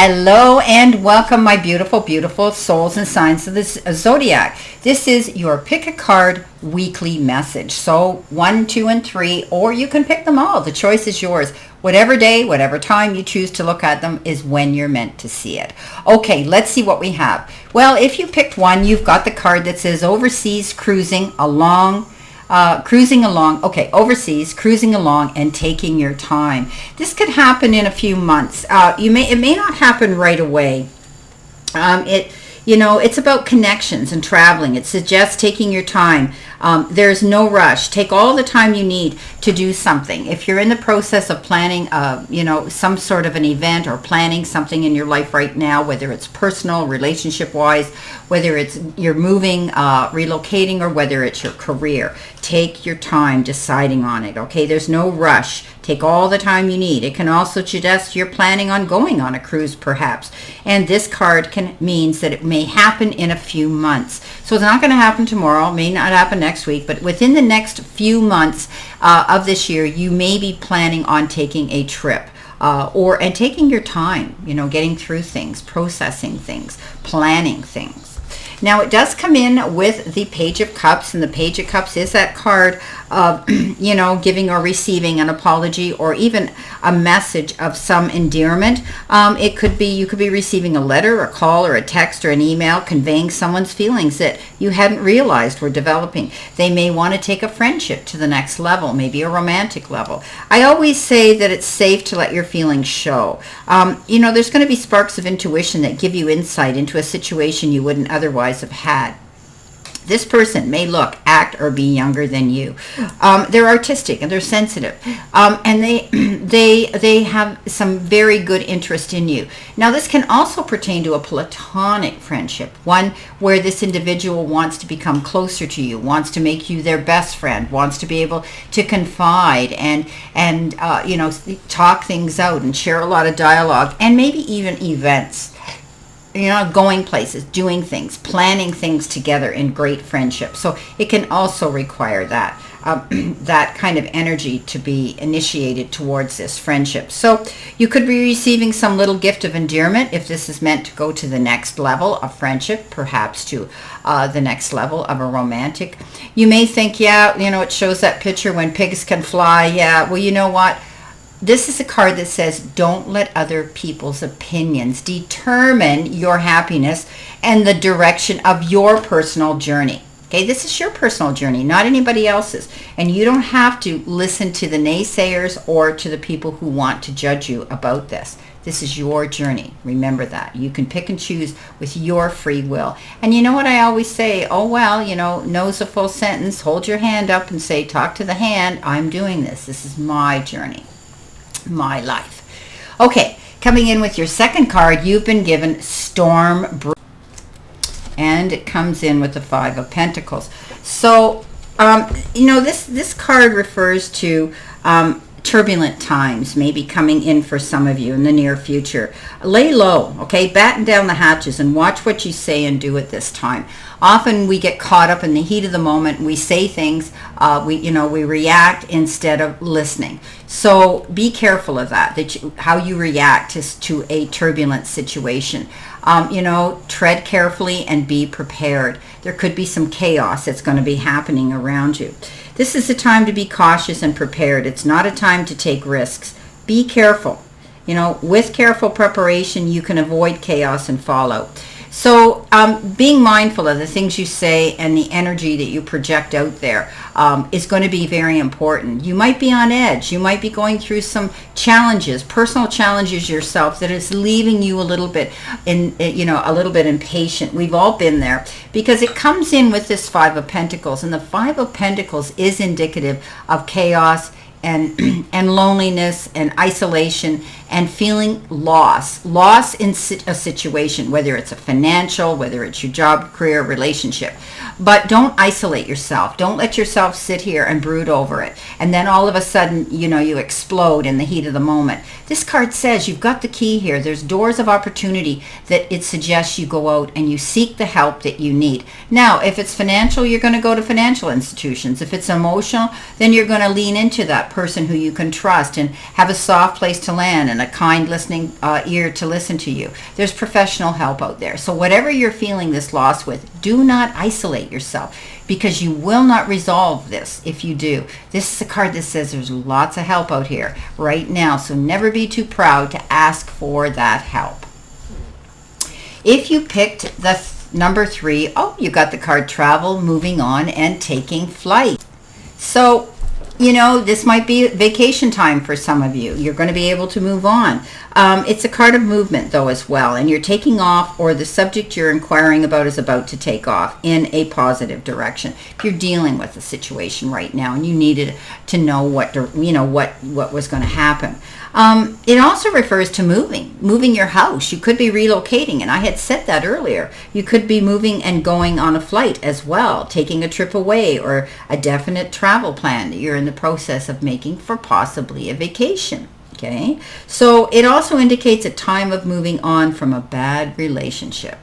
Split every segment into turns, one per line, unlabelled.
Hello and welcome, my beautiful, beautiful souls and signs of the zodiac. This is your pick a card weekly message. So 1, 2, and 3, or you can pick them all. The choice is yours. Whatever day, whatever time you choose to look at them is when you're meant to see it. Okay, let's see what we have. Well, if you picked one, you've got the card that says overseas cruising along. Overseas, cruising along and taking your time. This could happen in a few months. It may not happen right away. It's about connections and traveling. It suggests taking your time. There's no rush. Take all the time you need to do something. If you're in the process of planning, some sort of an event or planning something in your life right now, whether it's personal, relationship-wise, whether it's you're moving, relocating, or whether it's your career, take your time deciding on it, okay? There's no rush. Take all the time you need. It can also suggest you're planning on going on a cruise, perhaps. And this card means that it may happen in a few months. So it's not going to happen tomorrow, may not happen next week, but within the next few months of this year, you may be planning on taking a trip. And taking your time, getting through things, processing things, planning things. Now, it does come in with the Page of Cups, and the Page of Cups is that card of, giving or receiving an apology or even a message of some endearment. You could be receiving a letter, a call, or a text, or an email conveying someone's feelings that you hadn't realized were developing. They may want to take a friendship to the next level, maybe a romantic level. I always say that it's safe to let your feelings show. There's going to be sparks of intuition that give you insight into a situation you wouldn't otherwise have had. This person may look, act, or be younger than you. They're artistic and they're sensitive, and they have some very good interest in you. Now, this can also pertain to a platonic friendship, one where this individual wants to become closer to you, wants to make you their best friend, wants to be able to confide and talk things out and share a lot of dialogue, and maybe even events. Going places, doing things, planning things together in great friendship. So it can also require that that kind of energy to be initiated towards this friendship. So you could be receiving some little gift of endearment if this is meant to go to the next level of friendship, perhaps to the next level of a romantic. You may think, it shows that picture when pigs can fly. Yeah, well, you know what? This is a card that says, don't let other people's opinions determine your happiness and the direction of your personal journey. Okay, this is your personal journey, not anybody else's. And you don't have to listen to the naysayers or to the people who want to judge you about this. This is your journey. Remember that. You can pick and choose with your free will. And you know what I always say? No's a full sentence. Hold your hand up and say, talk to the hand. I'm doing this. This is my journey. My life. Okay, coming in with your second card, you've been given Storm, and it comes in with the Five of Pentacles. So, this card refers to turbulent times maybe coming in for some of you in the near future. Lay low, okay? Batten down the hatches and watch what you say and do at this time. Often we get caught up in the heat of the moment. We say things, we react instead of listening. So be careful of that, how you react to a turbulent situation. Tread carefully and be prepared. There could be some chaos that's going to be happening around you. This is a time to be cautious and prepared. It's not a time to take risks. Be careful. With careful preparation, you can avoid chaos and fallout. So being mindful of the things you say and the energy that you project out there is going to be very important. You might be on edge. You might be going through some challenges, personal challenges yourself that is leaving you a little bit impatient. We've all been there because it comes in with this Five of Pentacles, and the Five of Pentacles is indicative of chaos and loneliness and isolation and feeling loss in a situation, whether it's a financial, whether it's your job, career, relationship. But don't isolate yourself. Don't let yourself sit here and brood over it. And then all of a sudden, you explode in the heat of the moment. This card says you've got the key here. There's doors of opportunity that it suggests you go out and you seek the help that you need. Now, if it's financial, you're going to go to financial institutions. If it's emotional, then you're going to lean into that that person who you can trust and have a soft place to land and a kind listening ear to listen to you. There's professional help out there. So whatever you're feeling this loss with, do not isolate yourself, because you will not resolve this if you do. This is a card that says there's lots of help out here right now, so never be too proud to ask for that help. If you picked the number 3, you got the card travel, moving on, and taking flight. So, this might be vacation time for some of you. You're going to be able to move on. It's a card of movement, though, as well. And you're taking off, or the subject you're inquiring about is about to take off in a positive direction. If you're dealing with a situation right now and you needed to know what was going to happen. It also refers to moving your house. You could be relocating, and I had said that earlier. You could be moving and going on a flight as well, taking a trip away, or a definite travel plan that you're in the process of making for possibly a vacation. Okay, so it also indicates a time of moving on from a bad relationship.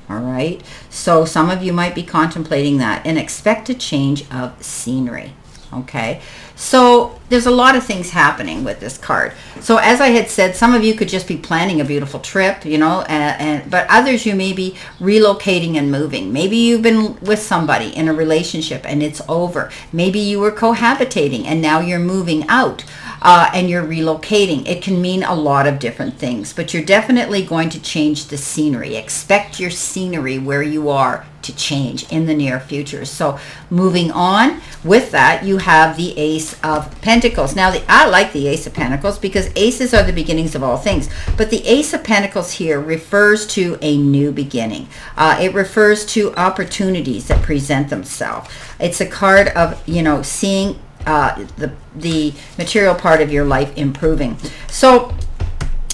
All right, so some of you might be contemplating that and expect a change of scenery. Okay, so there's a lot of things happening with this card. So as I had said, some of you could just be planning a beautiful trip, but others you may be relocating and moving. Maybe you've been with somebody in a relationship and it's over. Maybe you were cohabitating and now you're moving out. And you're relocating. It can mean a lot of different things, but you're definitely going to change the scenery. Expect your scenery where you are to change in the near future. So moving on with that, you have the Ace of Pentacles. Now, I like the Ace of Pentacles because aces are the beginnings of all things, but the Ace of Pentacles here refers to a new beginning. It refers to opportunities that present themselves. It's a card of, seeing the material part of your life improving. So,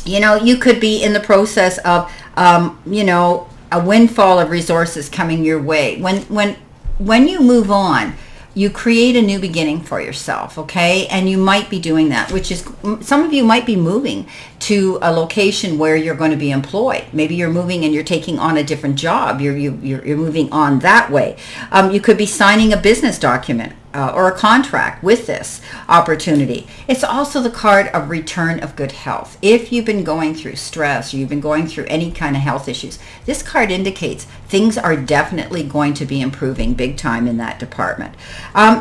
you could be in the process of, a windfall of resources coming your way. When you move on, you create a new beginning for yourself, okay? And you might be doing that, which is, some of you might be moving to a location where you're going to be employed. Maybe you're moving and you're taking on a different job. You're moving on that way. You could be signing a business document or a contract with this opportunity. It's also the card of return of good health. If you've been going through stress, or you've been going through any kind of health issues, this card indicates things are definitely going to be improving big time in that department.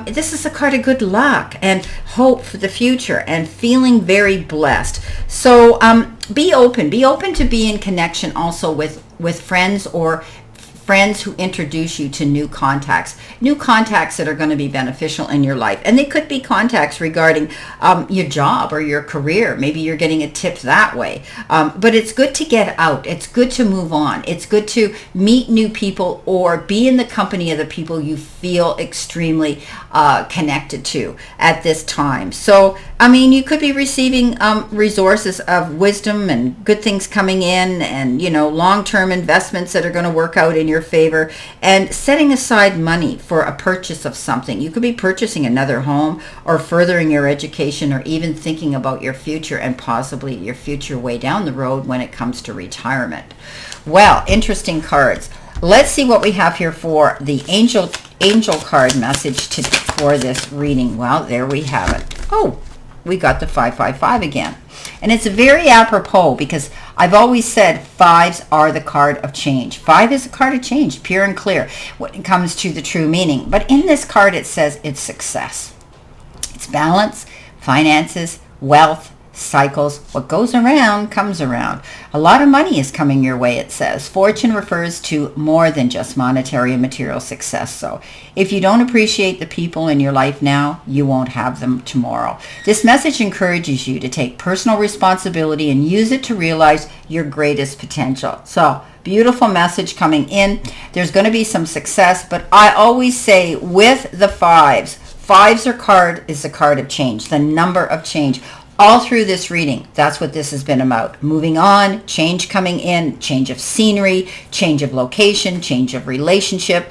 This is a card of good luck and hope for the future and feeling very blessed. So be open to be in connection also with friends, or friends who introduce you to new contacts that are going to be beneficial in your life. And they could be contacts regarding your job or your career. Maybe you're getting a tip that way. But it's good to get out. It's good to move on. It's good to meet new people or be in the company of the people you feel extremely connected to at this time. So, you could be receiving resources of wisdom and good things coming in, and, long-term investments that are going to work out in your favor, and setting aside money for a purchase of something. You could be purchasing another home, or furthering your education, or even thinking about your future and possibly your future way down the road when it comes to retirement. Well, interesting cards. Let's see what we have here for the angel card message for this reading. Well, there we have it. Oh, we got the 555 again. And it's very apropos, because I've always said 5s are the card of change. 5 is a card of change, pure and clear, when it comes to the true meaning. But in this card, it says it's success. It's balance, finances, wealth, cycles. What goes around comes around. A lot of money is coming your way, it says. Fortune refers to more than just monetary and material success. So if you don't appreciate the people in your life now, you won't have them tomorrow. This message encourages you to take personal responsibility and use it to realize your greatest potential. So beautiful message coming in. There's going to be some success, but I always say with the 5s, 5s is a card of change, the number of change. All through this reading, that's what this has been about. Moving on, change coming in, change of scenery, change of location, change of relationship,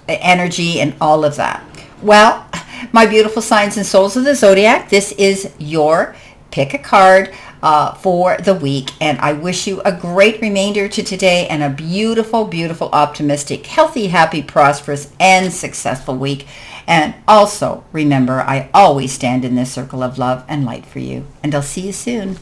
energy, and all of that. Well, my beautiful signs and souls of the zodiac, this is your pick a card for the week. And I wish you a great remainder to today and a beautiful, beautiful, optimistic, healthy, happy, prosperous, and successful week. And also remember, I always stand in this circle of love and light for you. And I'll see you soon.